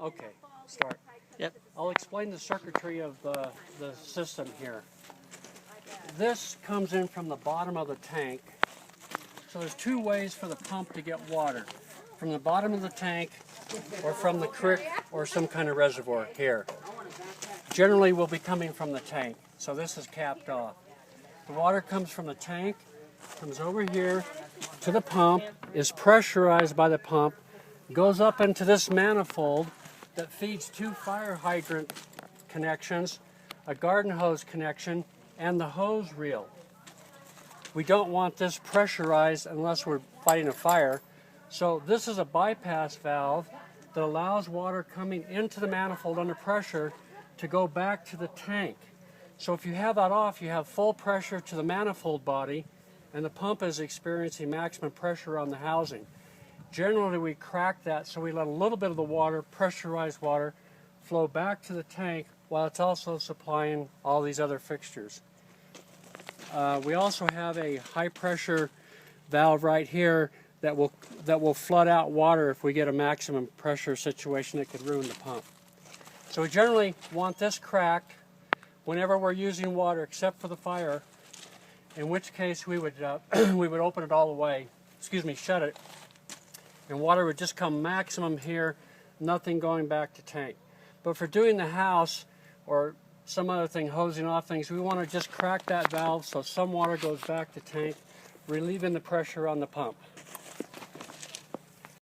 Okay, start. Yep. I'll explain the circuitry of the system here. This comes in from the bottom of the tank. So there's two ways for the pump to get water. From the bottom of the tank or from the creek or some kind of reservoir here. Generally will be coming from the tank. So this is capped off. The water comes from the tank, comes over here to the pump, is pressurized by the pump, goes up into this manifold that feeds two fire hydrant connections, a garden hose connection, and the hose reel. We don't want this pressurized unless we're fighting a fire. So this is a bypass valve that allows water coming into the manifold under pressure to go back to the tank. So if you have that off, you have full pressure to the manifold body, and the pump is experiencing maximum pressure on the housing. Generally, we crack that so we let a little bit of the water, pressurized water, flow back to the tank while it's also supplying all these other fixtures. We also have a high pressure valve right here that will flood out water if we get a maximum pressure situation that could ruin the pump. So we generally want this cracked whenever we're using water except for the fire, in which case we would we would open it all the way, shut it, and water would just come maximum here, nothing going back to tank. But for doing the house or some other thing, hosing off things, we want to just crack that valve so some water goes back to tank, relieving the pressure on the pump.